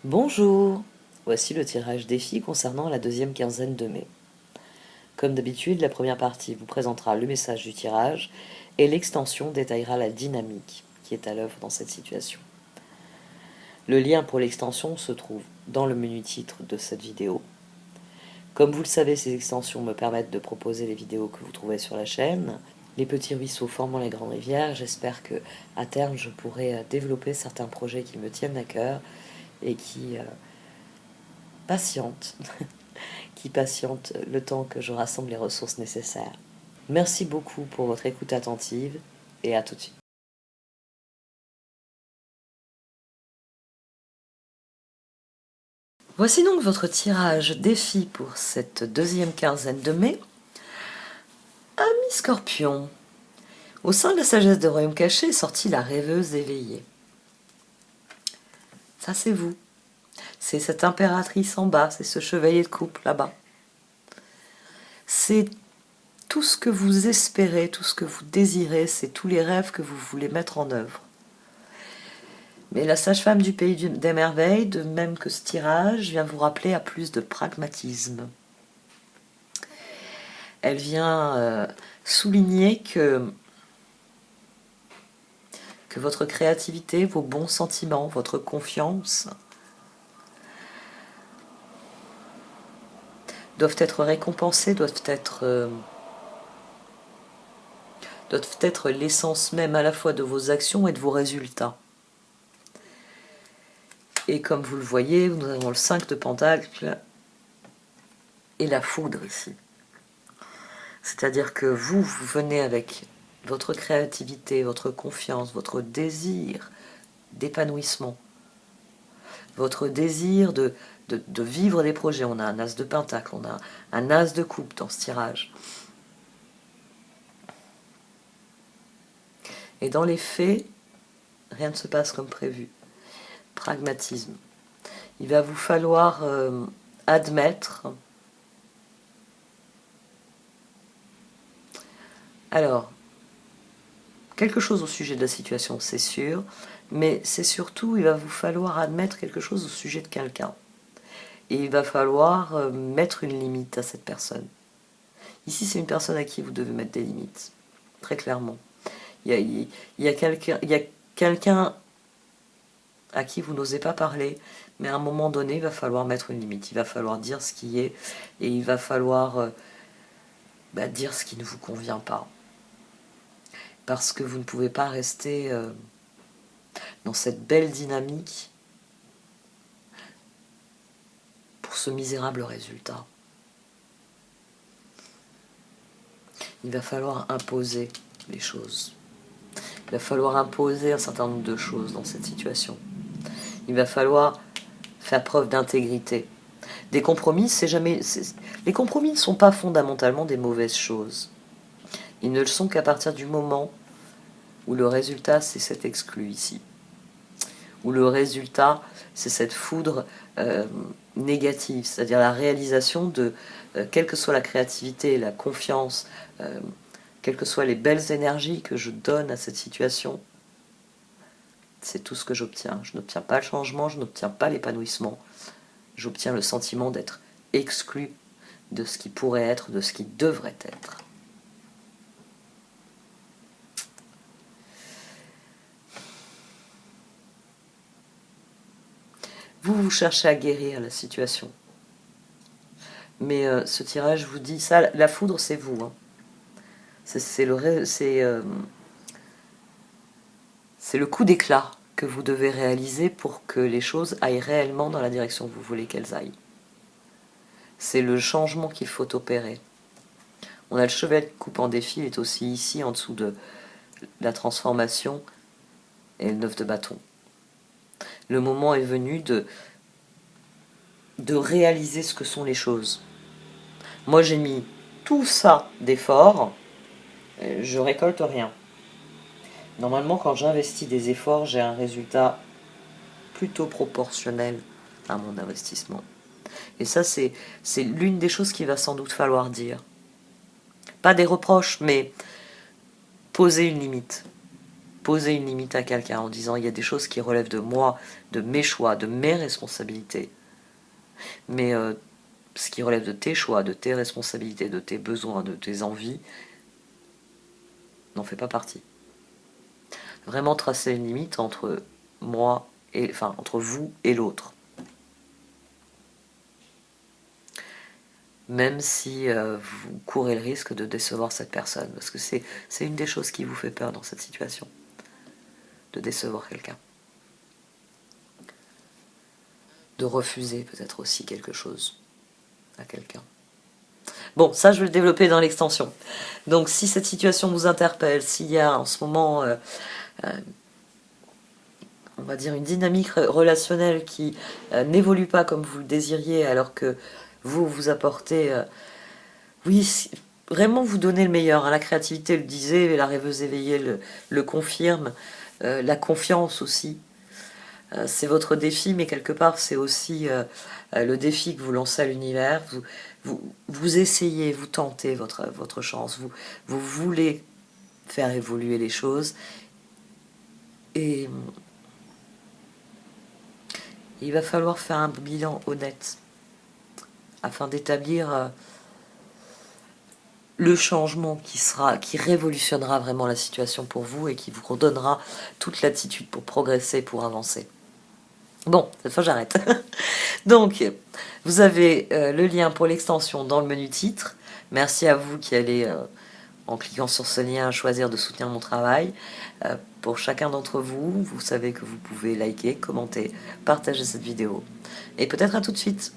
Bonjour, voici le tirage défi concernant la deuxième quinzaine de mai. Comme d'habitude, la première partie vous présentera le message du tirage et l'extension détaillera la dynamique qui est à l'œuvre dans cette situation. Le lien pour l'extension se trouve dans le menu titre de cette vidéo. Comme vous le savez, ces extensions me permettent de proposer les vidéos que vous trouvez sur la chaîne. Les petits ruisseaux formant les grandes rivières, j'espère que à terme je pourrai développer certains projets qui me tiennent à cœur et qui patientent qui patiente le temps que je rassemble les ressources nécessaires. Merci beaucoup pour votre écoute attentive et à tout de suite. Voici donc votre tirage défi pour cette deuxième quinzaine de mai. Ami Scorpion, au sein de la sagesse de Royaume Caché est sortie la rêveuse éveillée. Ça c'est vous. C'est cette impératrice en bas, c'est ce chevalier de coupe là-bas. C'est tout ce que vous espérez, tout ce que vous désirez, c'est tous les rêves que vous voulez mettre en œuvre. Mais la sage-femme du pays des merveilles, de même que ce tirage, vient vous rappeler à plus de pragmatisme. Elle vient souligner que votre créativité, vos bons sentiments, votre confiance doivent être récompensés, doivent être l'essence même à la fois de vos actions et de vos résultats. Et comme vous le voyez, nous avons le 5 de Pentacles et la foudre ici. C'est-à-dire que vous venez avec votre créativité, votre confiance, votre désir d'épanouissement, votre désir de vivre des projets. On a un as de pentacle, on a un as de coupe dans ce tirage. Et dans les faits, rien ne se passe comme prévu. Pragmatisme. Il va vous falloir admettre. Alors, quelque chose au sujet de la situation, c'est sûr, mais c'est surtout, il va vous falloir admettre quelque chose au sujet de quelqu'un. Et il va falloir mettre une limite à cette personne. Ici, c'est une personne à qui vous devez mettre des limites, très clairement. Il y a quelqu'un à qui vous n'osez pas parler, mais à un moment donné, il va falloir mettre une limite. Il va falloir dire ce qui est, et il va falloir dire ce qui ne vous convient pas. Parce que vous ne pouvez pas rester dans cette belle dynamique pour ce misérable résultat. Il va falloir imposer les choses. Il va falloir imposer un certain nombre de choses dans cette situation. Il va falloir faire preuve d'intégrité. Des compromis, les compromis ne sont pas fondamentalement des mauvaises choses. Ils ne le sont qu'à partir du moment où le résultat, c'est cet exclu ici. Où le résultat, c'est cette foudre négative, c'est-à-dire la réalisation de, quelle que soit la créativité, la confiance, quelles que soient les belles énergies que je donne à cette situation, c'est tout ce que j'obtiens. Je n'obtiens pas le changement, je n'obtiens pas l'épanouissement. J'obtiens le sentiment d'être exclu de ce qui pourrait être, de ce qui devrait être. Vous cherchez à guérir la situation. Mais ce tirage vous dit ça, la foudre c'est vous. Hein. C'est le coup d'éclat que vous devez réaliser pour que les choses aillent réellement dans la direction que vous voulez qu'elles aillent. C'est le changement qu'il faut opérer. On a le cheval de coupe en défi, il est aussi ici en dessous de la transformation et le 9 de bâton. Le moment est venu de réaliser ce que sont les choses. Moi j'ai mis tout ça d'efforts, je récolte rien. Normalement quand j'investis des efforts, j'ai un résultat plutôt proportionnel à mon investissement. Et ça c'est l'une des choses qu'il va sans doute falloir dire. Pas des reproches, mais poser une limite. poser une limite à quelqu'un en disant il y a des choses qui relèvent de moi, de mes choix, de mes responsabilités. Mais ce qui relève de tes choix, de tes responsabilités, de tes besoins, de tes envies, n'en fait pas partie. Vraiment tracer une limite entre moi et, enfin, entre vous et l'autre. Même si vous courez le risque de décevoir cette personne, parce que c'est une des choses qui vous fait peur dans cette situation, de décevoir quelqu'un. De refuser peut-être aussi quelque chose à quelqu'un. Bon, ça je vais le développer dans l'extension. Donc si cette situation vous interpelle, s'il y a en ce moment, on va dire, une dynamique relationnelle qui n'évolue pas comme vous le désiriez, alors que vous apportez... oui, vraiment vous donnez le meilleur. Hein. La créativité le disait, la rêveuse éveillée le confirme. La confiance aussi. C'est votre défi, mais quelque part c'est aussi le défi que vous lancez à l'univers. Vous essayez, vous tentez votre chance. Vous voulez faire évoluer les choses. Et il va falloir faire un bilan honnête afin d'établir le changement qui révolutionnera vraiment la situation pour vous et qui vous redonnera toute l'attitude pour progresser, pour avancer. Bon, cette fois j'arrête. Donc, vous avez le lien pour l'extension dans le menu titre. Merci à vous qui allez, en cliquant sur ce lien, choisir de soutenir mon travail. Pour chacun d'entre vous, vous savez que vous pouvez liker, commenter, partager cette vidéo. Et peut-être à tout de suite.